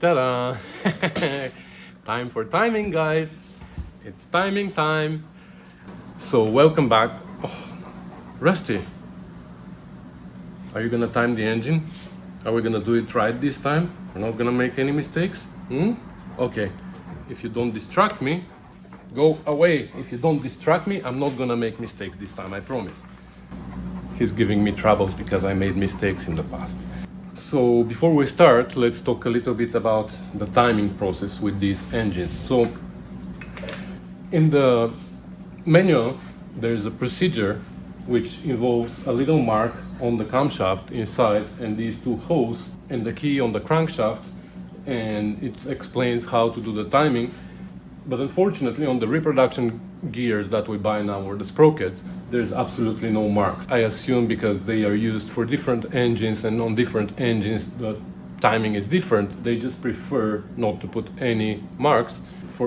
Ta-da! Time for timing, guys. It's timing time. So welcome back. Oh, Rusty, are you gonna time the engine? Are we gonna do it right this time? We're not gonna make any mistakes? Okay. If you don't distract me, go away. If you don't distract me, I'm not gonna make mistakes this time, I promise. He's giving me troubles because I made mistakes in the past. So before we start, let's talk a little bit about the timing process with these engines. So in the manual, there's a procedure which involves a little mark on the camshaft inside and these two holes and the key on the crankshaft, and it explains how to do the timing. But unfortunately, on the reproduction gears that we buy now, or the sprockets, there's absolutely no marks. I assume because they are used for different engines, and on different engines the timing is different, they just prefer not to put any marks.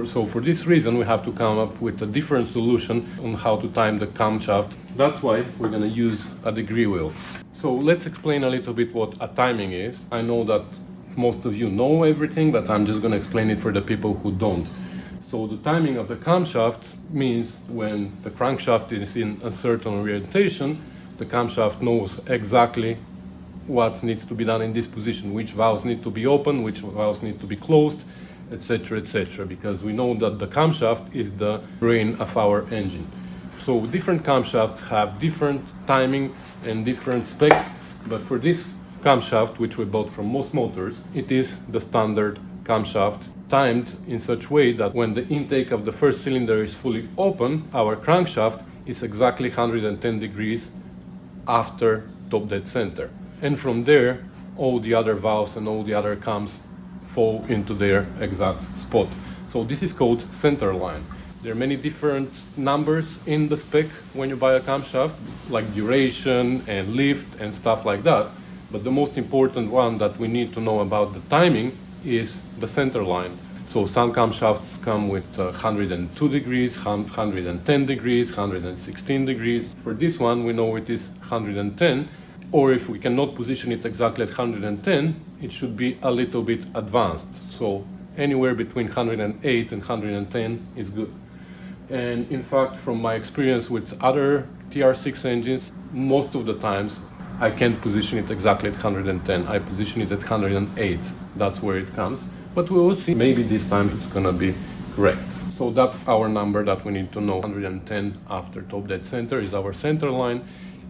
So for this reason, we have to come up with a different solution on how to time the camshaft. That's why we're going to use a degree wheel. So let's explain a little bit what a timing is. I know that most of you know everything, but I'm just going to explain it for the people who don't. So the timing of the camshaft means when the crankshaft is in a certain orientation, the camshaft knows exactly what needs to be done in this position, which valves need to be open, which valves need to be closed, etc., etc., because we know that the camshaft is the brain of our engine. So different camshafts have different timing and different specs, but for this camshaft, which we bought from most motors, it is the standard camshaft, timed in such way that when the intake of the first cylinder is fully open, our crankshaft is exactly 110 degrees after top dead center. And from there, all the other valves and all the other cams fall into their exact spot. So this is called center line. There are many different numbers in the spec when you buy a camshaft, like duration and lift and stuff like that. But the most important one that we need to know about the timing is the center line. So some camshafts come with 102 degrees, 110 degrees, 116 degrees. For this one, we know it is 110, or if we cannot position it exactly at 110, it should be a little bit advanced. So anywhere between 108 and 110 is good. And in fact, from my experience with other TR6 engines, most of the times I can't position it exactly at 110. I position it at 108. That's where it comes. But we will see. Maybe this time it's gonna be correct. So that's our number that we need to know. 110 after top dead center is our center line,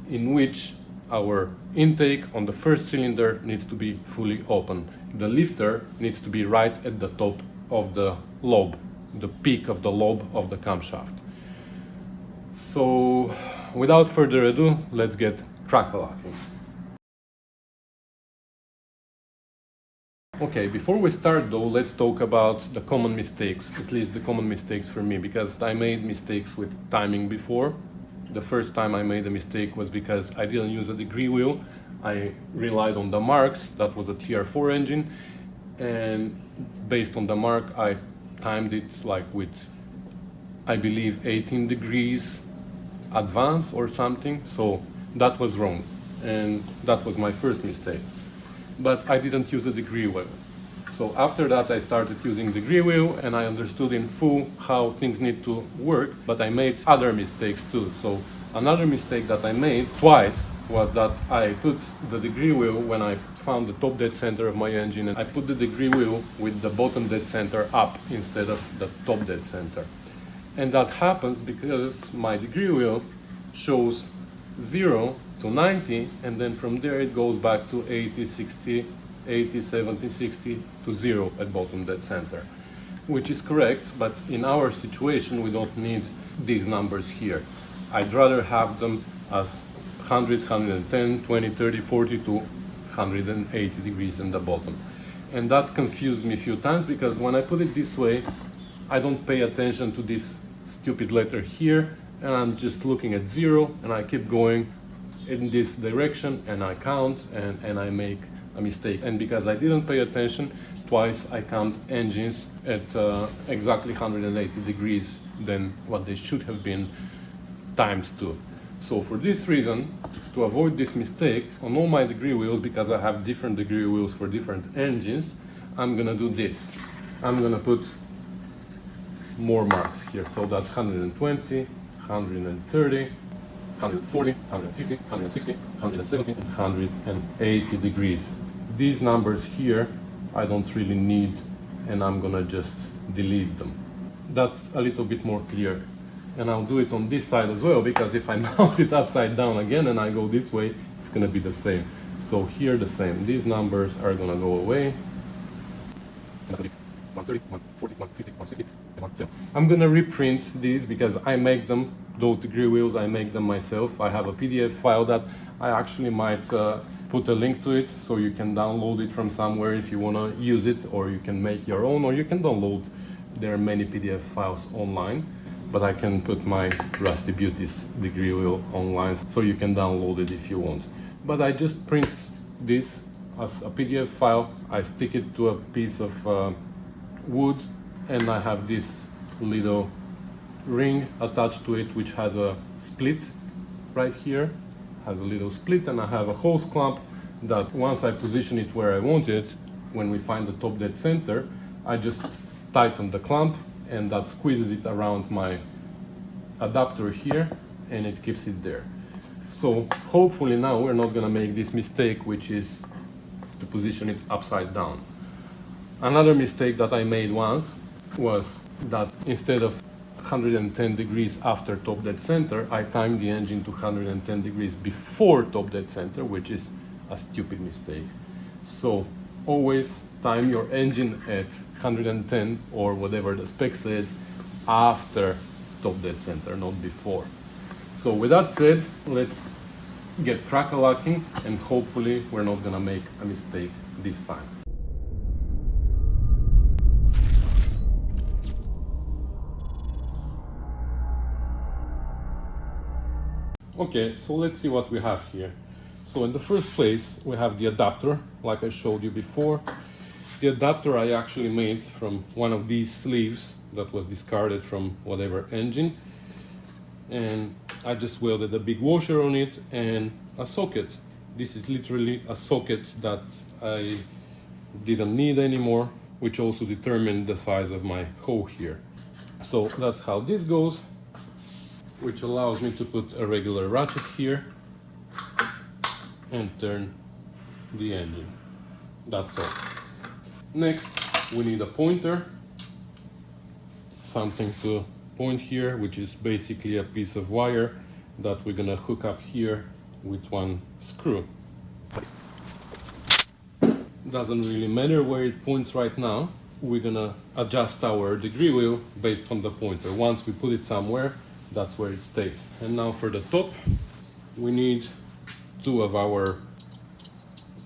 in which our intake on the first cylinder needs to be fully open. The lifter needs to be right at the top of the lobe, the peak of the lobe of the camshaft. So without further ado, let's get crack-a-lacking. Okay, before we start though, let's talk about the common mistakes, at least the common mistakes for me, because I made mistakes with timing before. The first time I made a mistake was because I didn't use a degree wheel. I relied on the marks. That was a TR4 engine, and based on the mark I timed it like with, I believe, 18 degrees advance or something. So that was wrong, and that was my first mistake. But I didn't use a degree wheel. So after that I started using degree wheel, and I understood in full how things need to work, but I made other mistakes too. So another mistake that I made twice was that I put the degree wheel when I found the top dead center of my engine, and I put the degree wheel with the bottom dead center up instead of the top dead center. And that happens because my degree wheel shows 0 to 90, and then from there it goes back to 80, 60, 80, 70, 60 to 0 at bottom dead center, which is correct, but in our situation we don't need these numbers here. I'd rather have them as 100, 110, 20, 30, 40 to 180 degrees in the bottom. And that confused me a few times, because when I put it this way, I don't pay attention to this stupid letter here, and I'm just looking at 0, and I keep going in this direction, and I count, and I make a mistake. And because I didn't pay attention, twice I count engines at exactly 180 degrees than what they should have been timed to. So for this reason, to avoid this mistake, on all my degree wheels, because I have different degree wheels for different engines, I'm gonna do this. I'm gonna put more marks here. So that's 120, 130, 140, 150, 160, 170, 180 degrees. These numbers here, I don't really need, and I'm gonna just delete them. That's a little bit more clear. And I'll do it on this side as well, because if I mount it upside down again and I go this way, it's gonna be the same. So here the same. These numbers are gonna go away. 130, 140, 150, 160, 170. I'm gonna reprint these because I make them, those degree wheels, I make them myself. I have a PDF file that I actually might put a link to it, so you can download it from somewhere if you wanna use it, or you can make your own, or you can download. There are many PDF files online, but I can put my Rusty Beauties degree wheel online, so you can download it if you want. But I just print this as a PDF file, I stick it to a piece of wood, and I have this little ring attached to it which has a split right here, has a little split, and I have a hose clamp that once I position it where I want it, when we find the top dead center, I just tighten the clamp and that squeezes it around my adapter here and it keeps it there. So hopefully now we're not gonna make this mistake, which is to position it upside down. Another mistake that I made once was that instead of 110 degrees after top dead center, I timed the engine to 110 degrees before top dead center, which is a stupid mistake. So always time your engine at 110 or whatever the spec says after top dead center, not before. So with that said, let's get crack-a-lacking and hopefully we're not gonna make a mistake this time. Okay, so let's see what we have here. So in the first place, we have the adapter, like I showed you before. The adapter I actually made from one of these sleeves that was discarded from whatever engine. And I just welded a big washer on it and a socket. This is literally a socket that I didn't need anymore, which also determined the size of my hole here. So that's how this goes, which allows me to put a regular ratchet here and turn the engine. That's all. Next, we need a pointer, something to point here, which is basically a piece of wire that we're gonna hook up here with one screw. Doesn't really matter where it points right now. We're gonna adjust our degree wheel based on the pointer. Once we put it somewhere, that's where it stays. And now for the top, we need two of our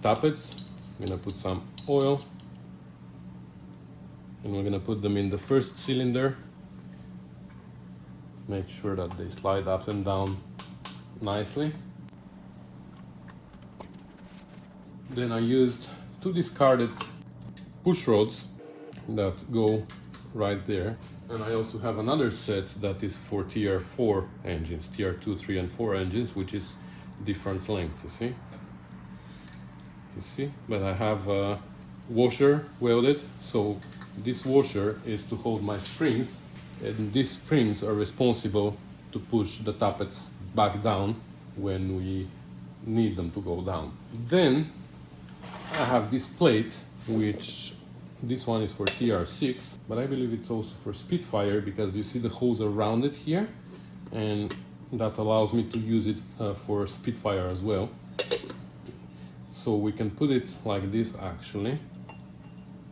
tappets. I'm gonna put some oil and we're gonna put them in the first cylinder. Make sure that they slide up and down nicely. Then I used two discarded push rods that go right there. And I also have another set that is for TR4 engines, TR2, 3 and 4 engines, which is different length, you see? You see? But I have a washer welded, so this washer is to hold my springs, and these springs are responsible to push the tappets back down when we need them to go down. Then I have this plate, which this one is for TR6, but I believe it's also for Spitfire, because you see the holes are rounded here, and that allows me to use it for Spitfire as well. So we can put it like this actually.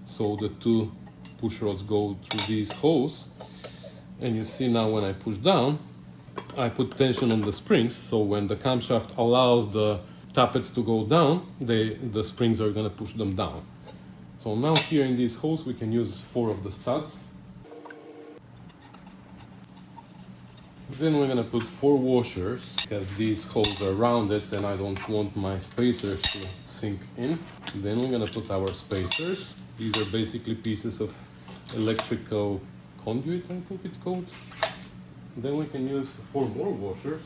So the two push rods go through these holes, and you see now when I push down, I put tension on the springs, so when the camshaft allows the tappets to go down, the springs are gonna push them down. So now here in these holes we can use 4 of the studs. Then we're gonna put 4 washers, because these holes are rounded and I don't want my spacers to sink in. Then we're gonna put our spacers. These are basically pieces of electrical conduit, I think it's called. Then we can use 4 more washers.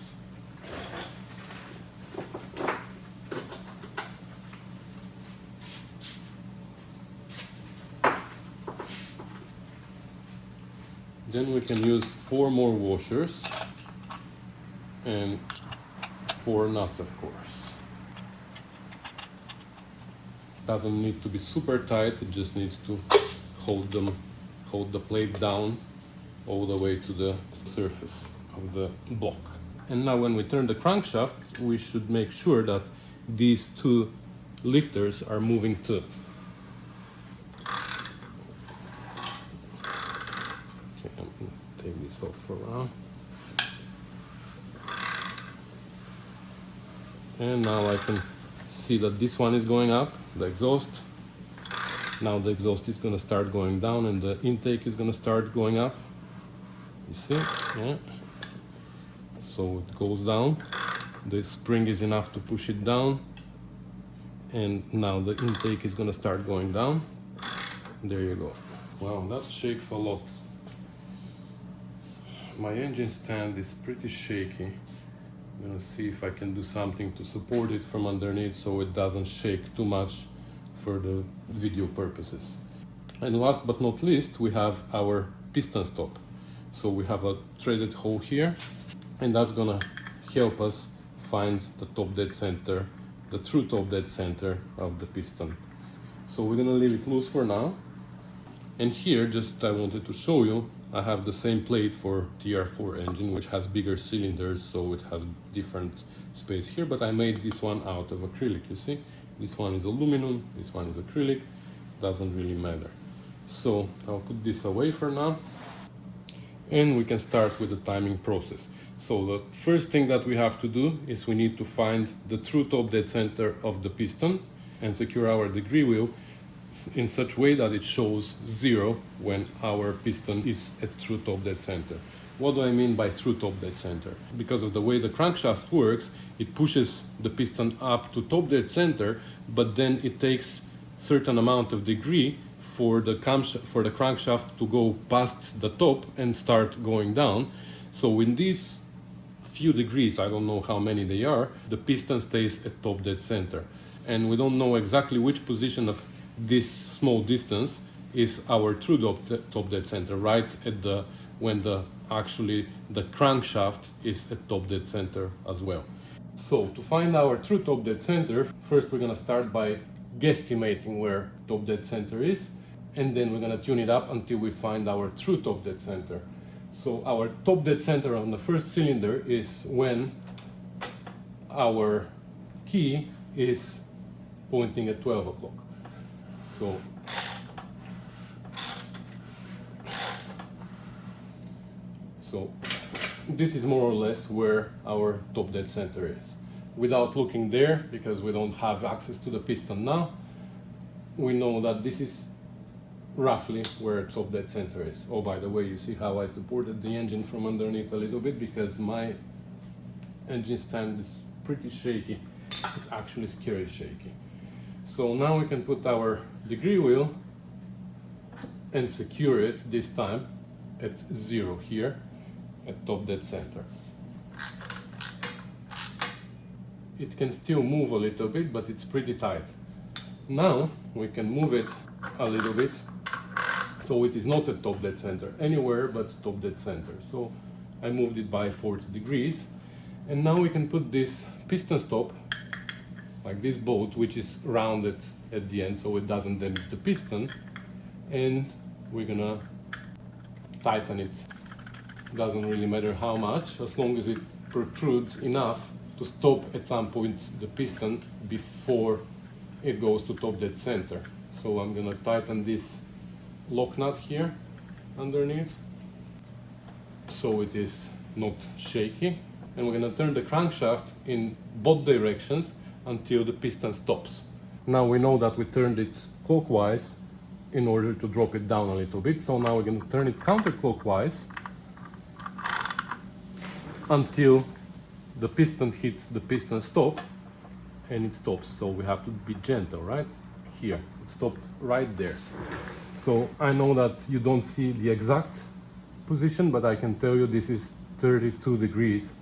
Then we can use 4 more washers and 4 nuts, of course. Doesn't need to be super tight, it just needs to hold the plate down all the way to the surface of the block. And now when we turn the crankshaft, we should make sure that these 2 lifters are moving too. Okay, I'm gonna take this off for a while. And now I can see that this one is going up, the exhaust. Now the exhaust is going to start going down and the intake is going to start going up. You see? Yeah. So it goes down. The spring is enough to push it down. And now the intake is going to start going down. There you go. Wow, that shakes a lot. My engine stand is pretty shaky. I'm gonna see if I can do something to support it from underneath so it doesn't shake too much for the video purposes. And last but not least, we have our piston stop. So we have a threaded hole here, and that's gonna help us find the top dead center, the true top dead center of the piston. So we're gonna leave it loose for now. And here, just I wanted to show you, I have the same plate for TR4 engine, which has bigger cylinders, so it has different space here, but I made this one out of acrylic, you see? This one is aluminum, this one is acrylic, doesn't really matter. So I'll put this away for now, and we can start with the timing process. So the first thing that we have to do is we need to find the true top dead center of the piston and secure our degree wheel in such way that it shows 0 when our piston is at true top dead center. What do I mean by true top dead center? Because of the way the crankshaft works, it pushes the piston up to top dead center, but then it takes certain amount of degree for the crankshaft to go past the top and start going down. So in these few degrees, I don't know how many they are, the piston stays at top dead center. And we don't know exactly which position of this small distance is our true top dead center, right at the when the crankshaft is at top dead center as well. So to find our true top dead center, first we're gonna start by guesstimating where top dead center is, and then we're gonna tune it up until we find our true top dead center. So our top dead center on the first cylinder is when our key is pointing at 12 o'clock. So this is more or less where our top dead center is. Without looking there, because we don't have access to the piston now, we know that this is roughly where top dead center is. Oh, by the way, you see how I supported the engine from underneath a little bit, because my engine stand is pretty shaky. It's actually scary shaky. So now we can put our degree wheel and secure it this time at 0 here at top dead center. It can still move a little bit, but it's pretty tight. Now we can move it a little bit so it is not at top dead center anywhere but top dead center. So I moved it by 40 degrees, and now we can put this piston stop like this bolt, which is rounded at the end so it doesn't damage the piston, and we're gonna tighten it. Doesn't really matter how much, as long as it protrudes enough to stop at some point the piston before it goes to top dead center. So I'm gonna tighten this lock nut here underneath so it is not shaky, and we're gonna turn the crankshaft in both directions until the piston stops. Now we know that we turned it clockwise in order to drop it down a little bit, so now we're going to turn it counterclockwise until the piston hits the piston stop, and it stops. So we have to be gentle, right? Here, it stopped right there. So I know that you don't see the exact position, but I can tell you this is 32 degrees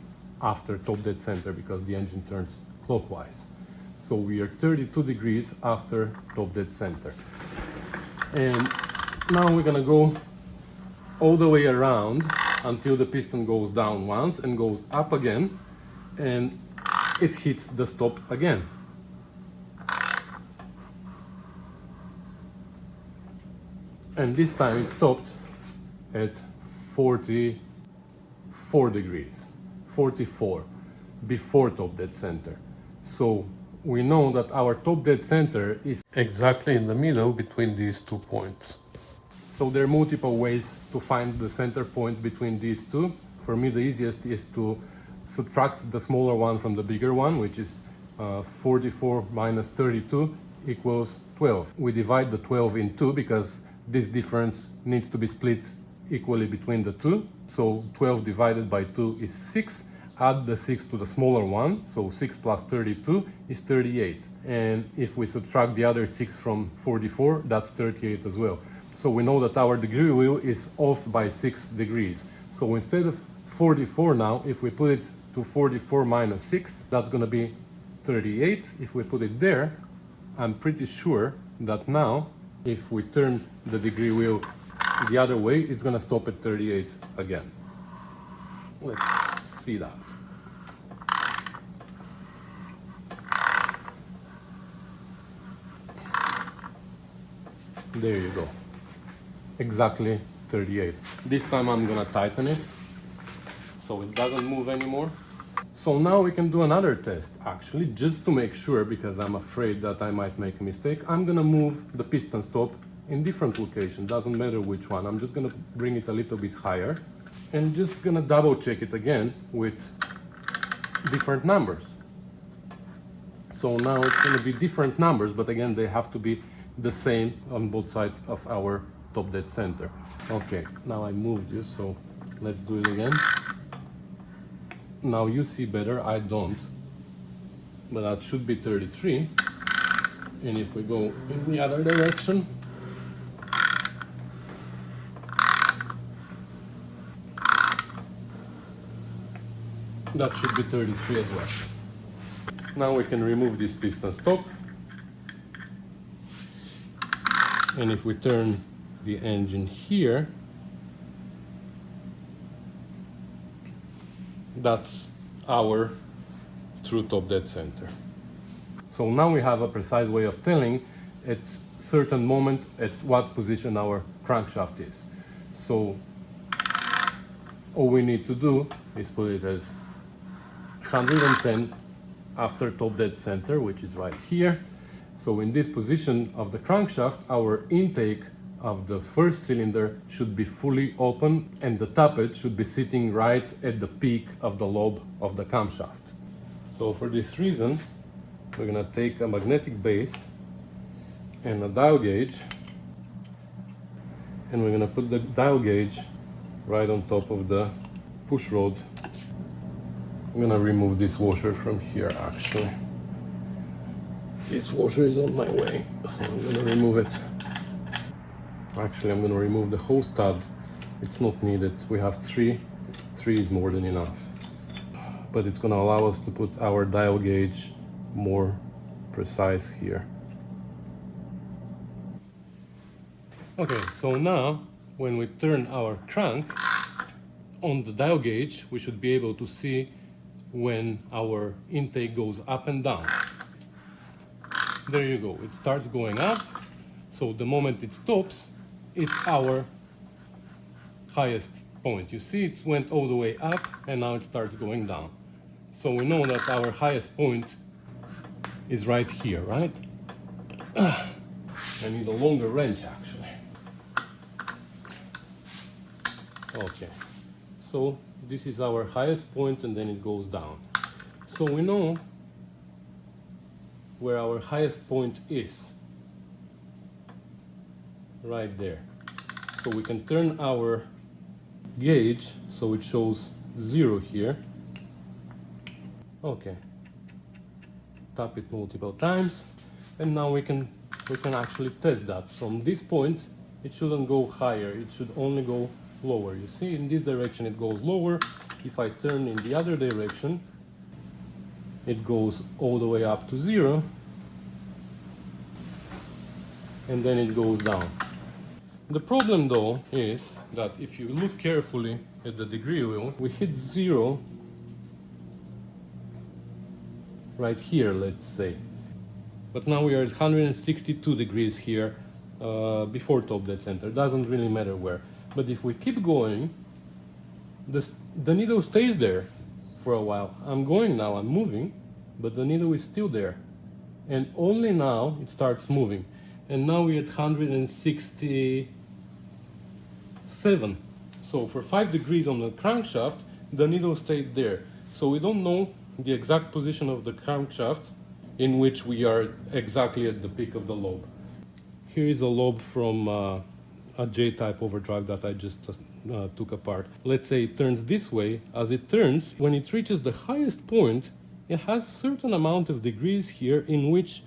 after top dead center because the engine turns clockwise. So we are 32 degrees after top dead center. And now we're gonna go all the way around until the piston goes down once and goes up again, and it hits the stop again. And this time it stopped at 44 degrees, 44, before top dead center. So we know that our top dead center is exactly in the middle between these 2 points. So there are multiple ways to find the center point between these two. For me, the easiest is to subtract the smaller one from the bigger one, which is 44 minus 32 equals 12. We divide the 12 in 2 because this difference needs to be split equally between the two. So 12 divided by 2 is 6. Add the 6 to the smaller one, so 6 plus 32 is 38. And if we subtract the other 6 from 44, that's 38 as well. So we know that our degree wheel is off by 6 degrees. So instead of 44 now, if we put it to 44 minus 6, that's going to be 38. If we put it there, I'm pretty sure that now, if we turn the degree wheel the other way, it's going to stop at 38 again. Let's see that. There you go. Exactly 38. This time I'm gonna tighten it so it doesn't move anymore. So now we can do another test, actually, just to make sure, because I'm afraid that I might make a mistake. I'm gonna move the piston stop in different location, doesn't matter which one. I'm just gonna bring it a little bit higher and just gonna double check it again with different numbers. So now it's gonna be different numbers, but again, they have to be the same on both sides of our top dead center. Okay, now I moved you, so let's do it again. Now you see better, I don't, but that should be 33. And if we go in the other direction, that should be 33 as well. Now we can remove this piston stop. And if we turn the engine here, that's our true top dead center. So now we have a precise way of telling at certain moment at what position our crankshaft is. So all we need to do is put it at 110 after top dead center, which is right here. So in this position of the crankshaft, our intake of the first cylinder should be fully open and the tappet should be sitting right at the peak of the lobe of the camshaft. So for this reason, we're gonna take a magnetic base and a dial gauge, and we're gonna put the dial gauge right on top of the push rod. I'm gonna remove this washer from here actually. This washer is on my way, so I'm gonna remove it. Actually, I'm gonna remove the hose stud. It's not needed. We have three. 3 is more than enough. But it's gonna allow us to put our dial gauge more precise here. Okay, so now when we turn our crank on the dial gauge, we should be able to see when our intake goes up and down. There you go, it starts going up, so the moment it stops is our highest point. You see, it went all the way up and now it starts going down. So we know that our highest point is right here, right? I need a longer wrench actually. Okay, so this is our highest point and then it goes down. So we know where our highest point is, right there. So we can turn our gauge so it shows 0 here. Okay, tap it multiple times and now we can actually test that. From this point it shouldn't go higher, it should only go lower. You see, in this direction it goes lower. If I turn in the other direction, it goes all the way up to 0 and then it goes down. The problem though is that if you look carefully at the degree wheel, we hit 0 right here, let's say. But now we are at 162 degrees here before top dead center. Doesn't really matter where. But if we keep going, the needle stays there for a while. I'm going now, I'm moving, but the needle is still there. And only now it starts moving. And now we're at 167. So for 5 degrees on the crankshaft, the needle stayed there. So we don't know the exact position of the crankshaft in which we are exactly at the peak of the lobe. Here is a lobe from a J-type overdrive that I just took apart. Let's say it turns this way. As it turns, when it reaches the highest point, it has certain amount of degrees here in which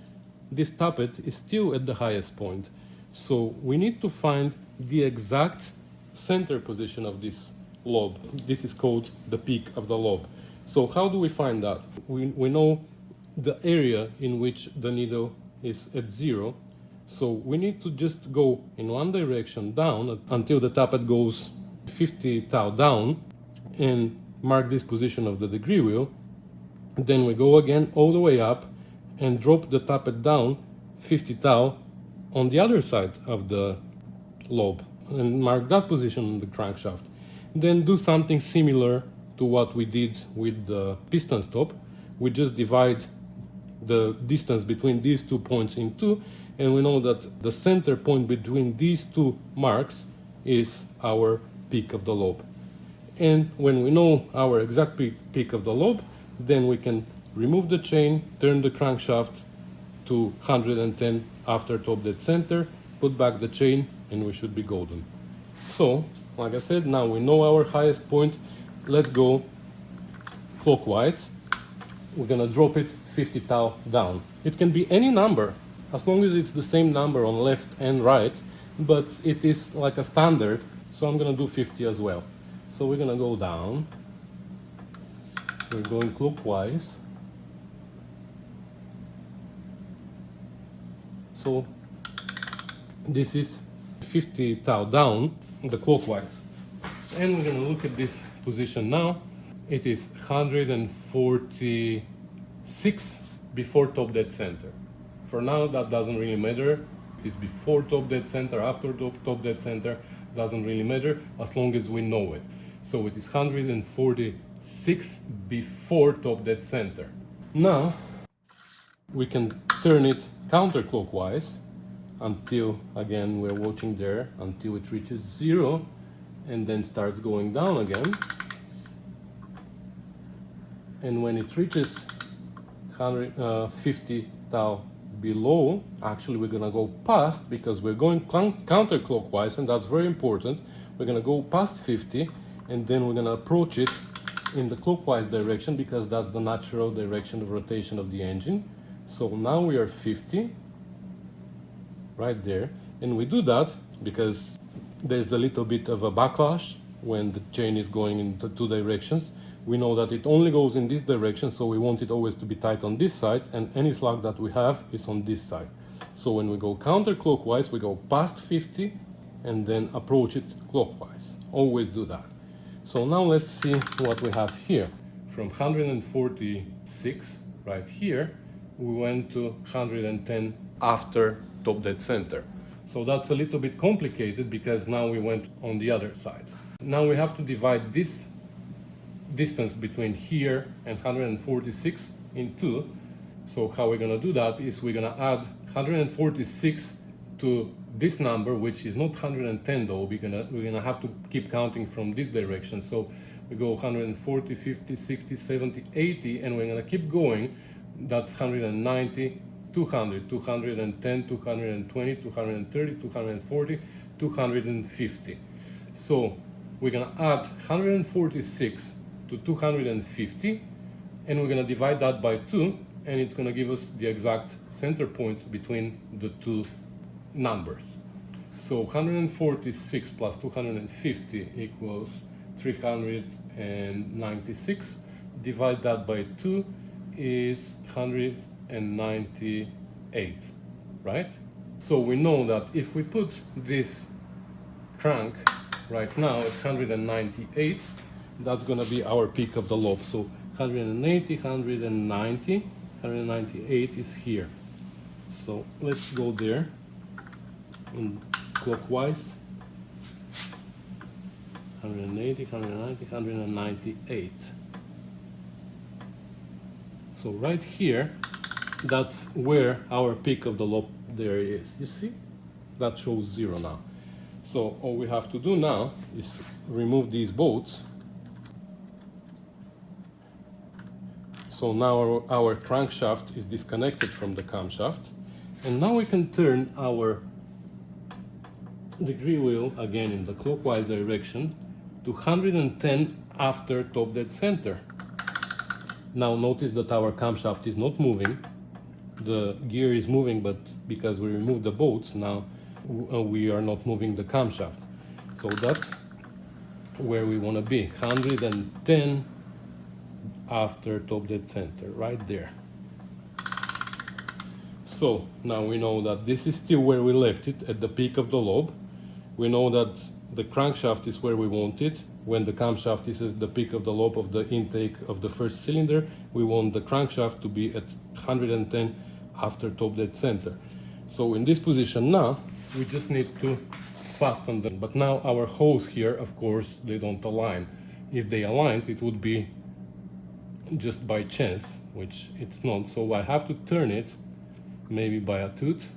this tappet is still at the highest point. So we need to find the exact center position of this lobe. This is called the peak of the lobe. So how do we find that? We know the area in which the needle is at 0. So we need to just go in one direction down until the tappet goes 50 tau down and mark this position of the degree wheel. Then we go again all the way up and drop the tappet down 50 tau on the other side of the lobe and mark that position on the crankshaft. Then do something similar to what we did with the piston stop. We just divide the distance between these 2 points in 2, and we know that the center point between these 2 marks is our peak of the lobe. And when we know our exact peak of the lobe, then we can remove the chain, turn the crankshaft to 110 after top dead center, put back the chain, and we should be golden. So, like I said, now we know our highest point. Let's go clockwise. We're gonna drop it 50 tau down. It can be any number, as long as it's the same number on left and right, but it is like a standard, so I'm gonna do 50 as well. So we're gonna go down. We're going clockwise. So this is 50 tau down, the clockwise. And we're gonna look at this position now. It is 146 before top dead center. For now, that doesn't really matter. It's before top dead center, after top dead center, doesn't really matter as long as we know it. So it is 146 before top dead center. Now we can turn it counterclockwise until, again, we're watching there until it reaches 0 and then starts going down again. And when it reaches 150 tau below, actually we're gonna go past, because we're going counterclockwise, and that's very important. We're gonna go past 50, and then we're gonna approach it in the clockwise direction, because that's the natural direction of rotation of the engine. So now we are 50, right there, and we do that because there's a little bit of a backlash when the chain is going in the 2 directions. We know that it only goes in this direction, so we want it always to be tight on this side, and any slack that we have is on this side. So when we go counterclockwise, we go past 50 and then approach it clockwise. Always do that. So now let's see what we have here. From 146 right here, we went to 110 after top dead center. So that's a little bit complicated because now we went on the other side. Now we have to divide this distance between here and 146 in 2. So how we're gonna do that is we're gonna add 146 to this number, which is not 110 though. We're gonna have to keep counting from this direction. So we go 140, 50, 60, 70, 80, and we're gonna keep going. That's 190, 200, 210, 220, 230, 240, 250. So we're gonna add 146 to 250, and we're gonna divide that by 2, and it's gonna give us the exact center point between the 2 numbers. So 146 plus 250 equals 396. Divide that by 2 is 198, right? So we know that if we put this crank right now at 198. That's gonna be our peak of the lobe. So 180, 190, 198 is here. So let's go there in clockwise. 180, 190, 198. So right here, that's where our peak of the lobe there is. You see? That shows 0 now. So all we have to do now is remove these bolts. So now our crankshaft is disconnected from the camshaft. And now we can turn our degree wheel again in the clockwise direction to 110 after top dead center. Now notice that our camshaft is not moving. The gear is moving, but because we removed the bolts, now we are not moving the camshaft. So that's where we want to be, 110 after top dead center, right there. So now we know that this is still where we left it, at the peak of the lobe. We know that the crankshaft is where we want it. When the camshaft is at the peak of the lobe of the intake of the first cylinder, we want the crankshaft to be at 110 after top dead center. So in this position now, we just need to fasten them. But now our holes here, of course, they don't align. If they aligned, it would be just by chance, which it's not. So I have to turn it maybe by a tooth.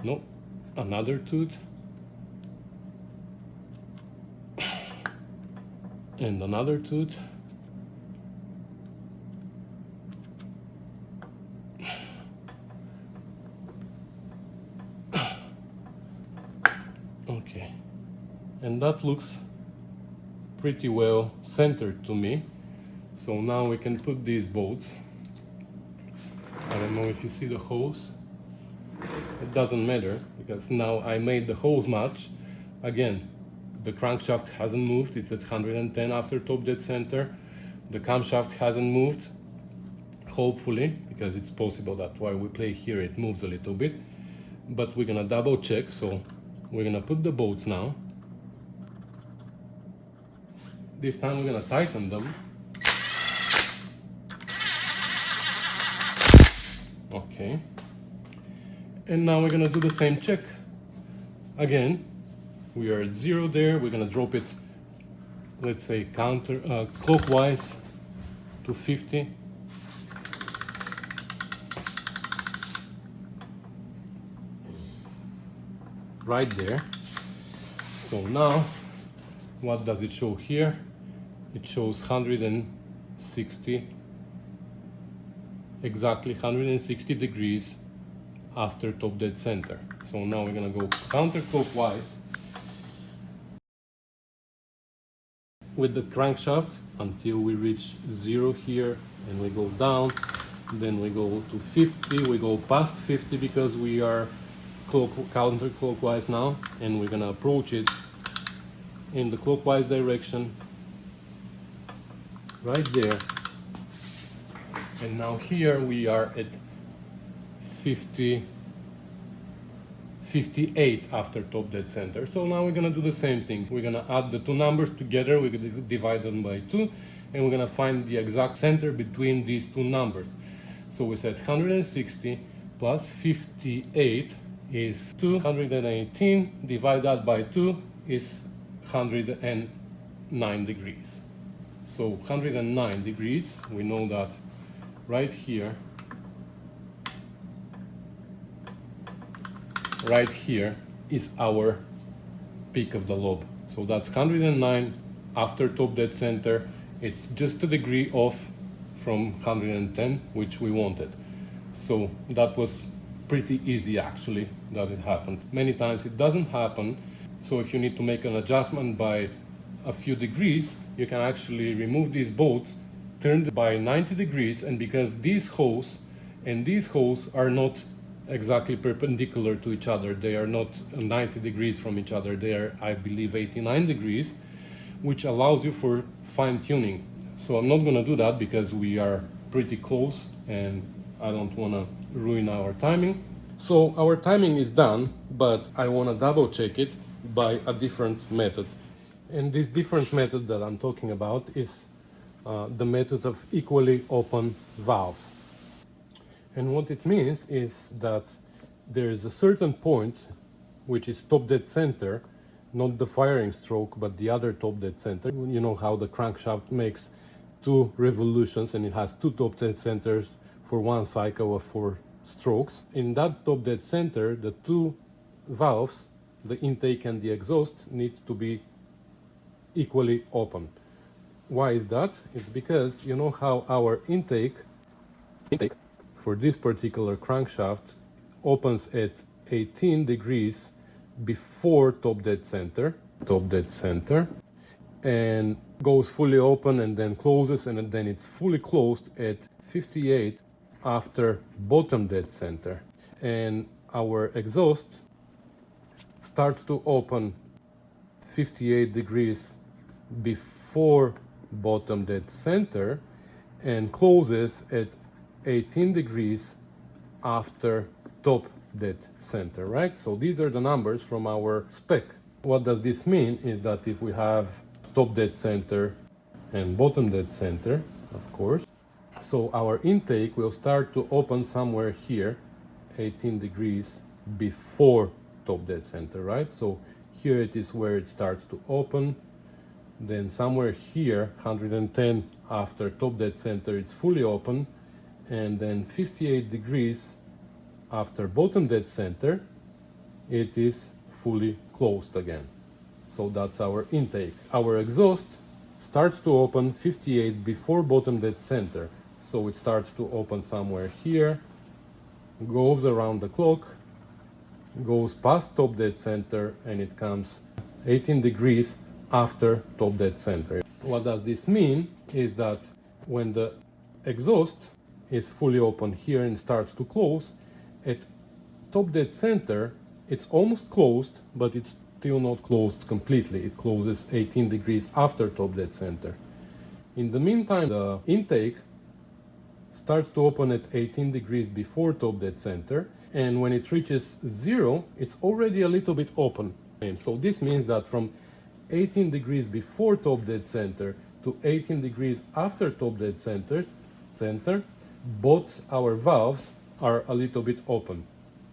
No, another tooth. And another tooth. Okay, and that looks pretty well centered to me. So now we can put these bolts. I don't know if you see the holes. It doesn't matter because now I made the holes match. Again, the crankshaft hasn't moved. It's at 110 after top dead center. The camshaft hasn't moved, hopefully, because it's possible that while we play here it moves a little bit. But we're gonna double check, so we're gonna put the bolts now. This time we're gonna tighten them. Okay. And now we're gonna do the same check. Again, we are at 0 there. We're gonna drop it, let's say, clockwise to 50. Right there. So now, what does it show here? It shows 160, exactly 160 degrees after top dead center. So now we're gonna go counterclockwise with the crankshaft until we reach 0 here, and we go down, then we go to 50, we go past 50 because we are counterclockwise now, and we're gonna approach it in the clockwise direction right there. And now here we are at 58 after top dead center. So now we're gonna do the same thing. We're gonna add the two numbers together, we're gonna divide them by 2, and we're gonna find the exact center between these two numbers. So we said 160 plus 58 is 218, divide that by 2 is 109 degrees. So 109 degrees, we know that right here is our peak of the lobe. So that's 109 after top dead center. It's just a degree off from 110, which we wanted. So that was pretty easy actually that it happened. Many times it doesn't happen. So if you need to make an adjustment by a few degrees, you can actually remove these bolts, turn them by 90 degrees, and because these holes and these holes are not exactly perpendicular to each other, they are not 90 degrees from each other, they are, I believe, 89 degrees, which allows you for fine-tuning. So I'm not going to do that because we are pretty close and I don't want to ruin our timing. So our timing is done, but I want to double check it by a different method. And this different method that I'm talking about is the method of equally open valves. And what it means is that there is a certain point, which is top dead center, not the firing stroke, but the other top dead center. You know how the crankshaft makes 2 revolutions and it has 2 top dead centers for 1 cycle of 4 strokes. In that top dead center, the 2 valves, the intake and the exhaust, need to be equally open. Why is that? It's because you know how our intake for this particular crankshaft opens at 18 degrees before top dead center, and goes fully open and then closes, and then it's fully closed at 58 after bottom dead center. And our exhaust starts to open 58 degrees before bottom dead center and closes at 18 degrees after top dead center, right? So these are the numbers from our spec. What does this mean is that if we have top dead center and bottom dead center, of course, so our intake will start to open somewhere here, 18 degrees before top dead center, right? So here it is where it starts to open. Then somewhere here, 110 after top dead center, it's fully open. And then 58 degrees after bottom dead center, it is fully closed again. So that's our intake. Our exhaust starts to open 58 before bottom dead center. So it starts to open somewhere here, goes around the clock, goes past top dead center, and it comes 18 degrees after top dead center. What does this mean is that when the exhaust is fully open here and starts to close, at top dead center it's almost closed, but it's still not closed completely. It closes 18 degrees after top dead center. In the meantime, the intake starts to open at 18 degrees before top dead center, and when it reaches 0, it's already a little bit open. And so this means that from 18 degrees before top dead center to 18 degrees after top dead center, both our valves are a little bit open.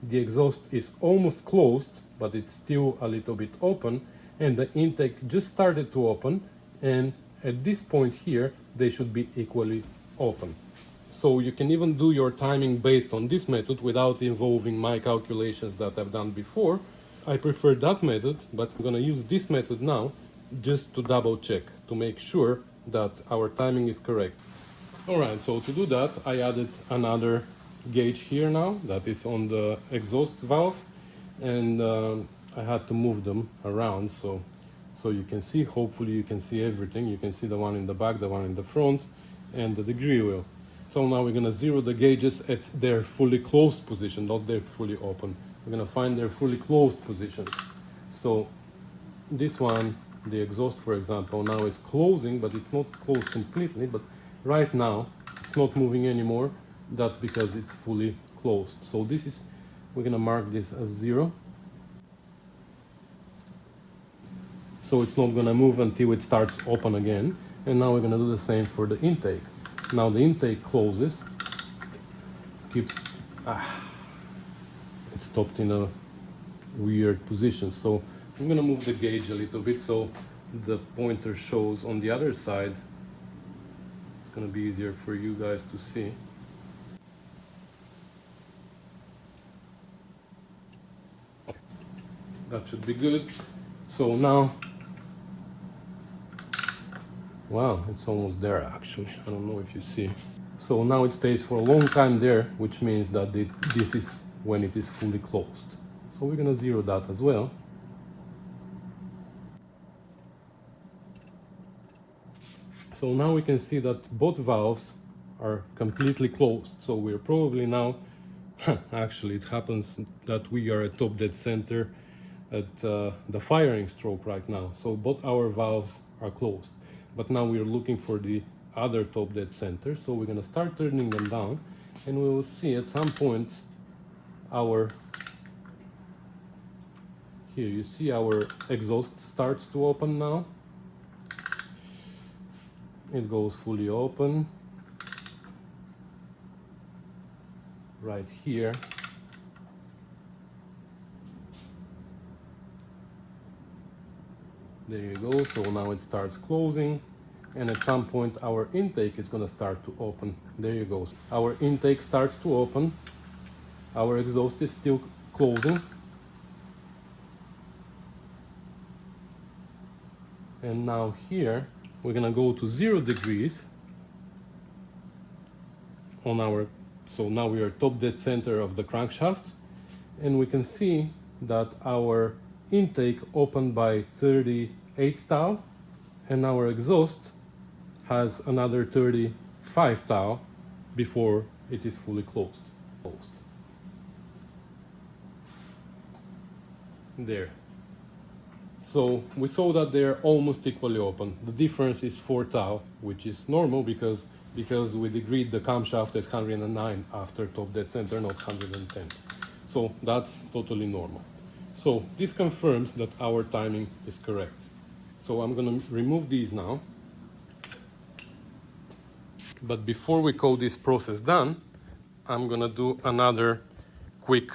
The exhaust is almost closed, but it's still a little bit open, and the intake just started to open, and at this point here they should be equally open. So you can even do your timing based on this method without involving my calculations that I've done before. I prefer that method, but I'm gonna use this method now just to double check, to make sure that our timing is correct. Alright, so to do that I added another gauge here now that is on the exhaust valve, and I had to move them around so you can see, hopefully you can see everything. You can see the one in the back, the one in the front, and the degree wheel. So now we're gonna zero the gauges at their fully closed position, not their fully open. We're gonna find their fully closed position. So this one, the exhaust for example, now is closing, but it's not closed completely, but right now it's not moving anymore. That's because it's fully closed. So this is, we're gonna mark this as 0. So it's not gonna move until it starts open again. And now we're gonna do the same for the intake. Now the intake closes, keeps, it stopped in a weird position. So I'm gonna move the gauge a little bit so the pointer shows on the other side. It's gonna be easier for you guys to see. That should be good. So now, wow, it's almost there actually. I don't know if you see. So now it stays for a long time there, which means that this is when it is fully closed. So we're gonna zero that as well. So now we can see that both valves are completely closed. So we're probably now, actually it happens that we are at top dead center at the firing stroke right now. So both our valves are closed. But now we're looking for the other top dead center. So we're gonna start turning them down, and we will see at some point our, here you see our exhaust starts to open now. It goes fully open right here. There you go. So now it starts closing, and at some point our intake is going to start to open. There you go. Our intake starts to open. Our exhaust is still closing. And now here we're going to go to 0 degrees on our, so now we are top dead center of the crankshaft, and we can see that our intake opened by 38 thou, and our exhaust has another 35 thou before it is fully closed. There. So we saw that they're almost equally open. The difference is 4 thou, which is normal because we degreed the camshaft at 109 after top dead center, not 110. So that's totally normal. So this confirms that our timing is correct. So I'm gonna remove these now. But before we call this process done, I'm gonna do another quick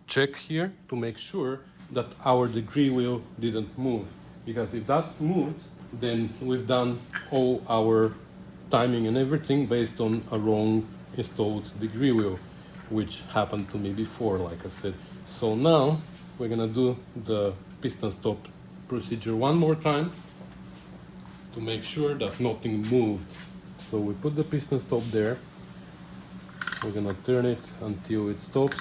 check here to make sure that our degree wheel didn't move. Because if that moved, then we've done all our timing and everything based on a wrong installed degree wheel, which happened to me before, like I said. So now we're gonna do the piston stop procedure one more time to make sure that nothing moved. So we put the piston stop there. We're gonna turn it until it stops.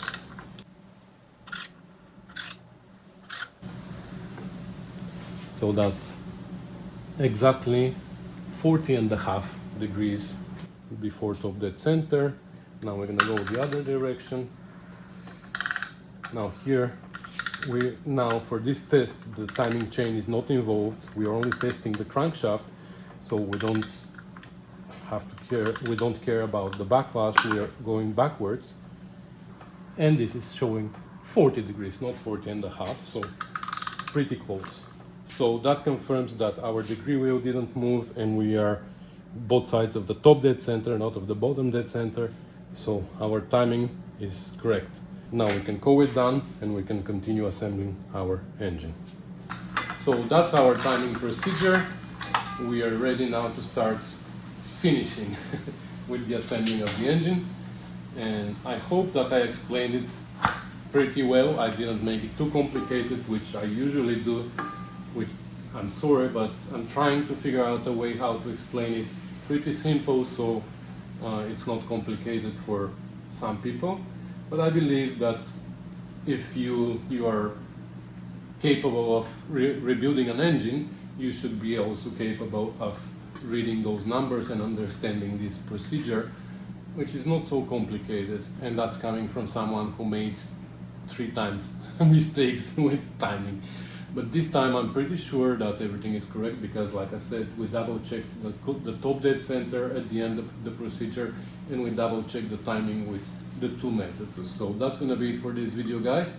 So that's exactly 40.5 degrees before top dead center. Now we're gonna go the other direction. Now here, now for this test, the timing chain is not involved. We are only testing the crankshaft, so we don't have to care. We don't care about the backlash. We are going backwards, and this is showing 40 degrees, not 40.5. So pretty close. So that confirms that our degree wheel didn't move, and we are both sides of the top dead center, not of the bottom dead center. So our timing is correct. Now we can call it done, and we can continue assembling our engine. So that's our timing procedure. We are ready now to start finishing with the assembling of the engine. And I hope that I explained it pretty well. I didn't make it too complicated, which I usually do. I'm sorry, but I'm trying to figure out a way how to explain it pretty simple, so it's not complicated for some people. But I believe that if you are capable of rebuilding an engine, you should be also capable of reading those numbers and understanding this procedure, which is not so complicated, and that's coming from someone who made 3 times mistakes with timing. But this time I'm pretty sure that everything is correct, because like I said, we double checked the top dead center at the end of the procedure, and we double checked the timing with the 2 methods. So that's gonna be it for this video, guys.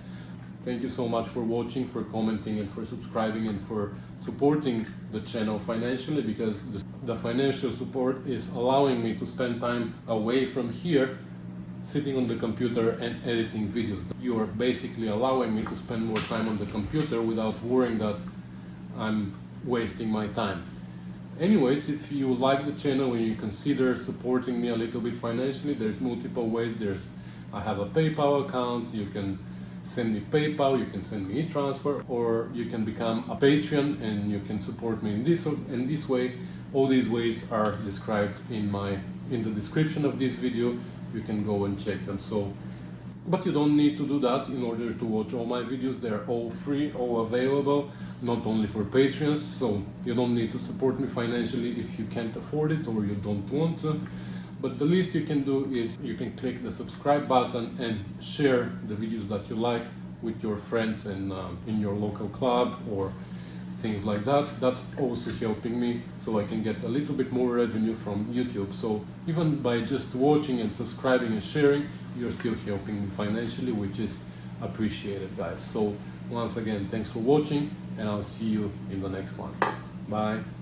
Thank you so much for watching, for commenting, and for subscribing, and for supporting the channel financially, because the financial support is allowing me to spend time away from here, sitting on the computer and editing videos. You are basically allowing me to spend more time on the computer without worrying that I'm wasting my time. Anyways, if you like the channel and you consider supporting me a little bit financially, there's multiple ways. I have a PayPal account. You can send me PayPal, you can send me e-transfer, or you can become a Patreon and you can support me in this way. All these ways are described in the description of this video. You can go and check them. But you don't need to do that in order to watch all my videos. They're all free, all available, not only for Patreons. So you don't need to support me financially if you can't afford it or you don't want to. But the least you can do is you can click the subscribe button and share the videos that you like with your friends and in your local club or things like that. That's also helping me so I can get a little bit more revenue from YouTube. So even by just watching and subscribing and sharing, you're still helping me financially, which is appreciated, guys. So once again, thanks for watching, and I'll see you in the next one. Bye.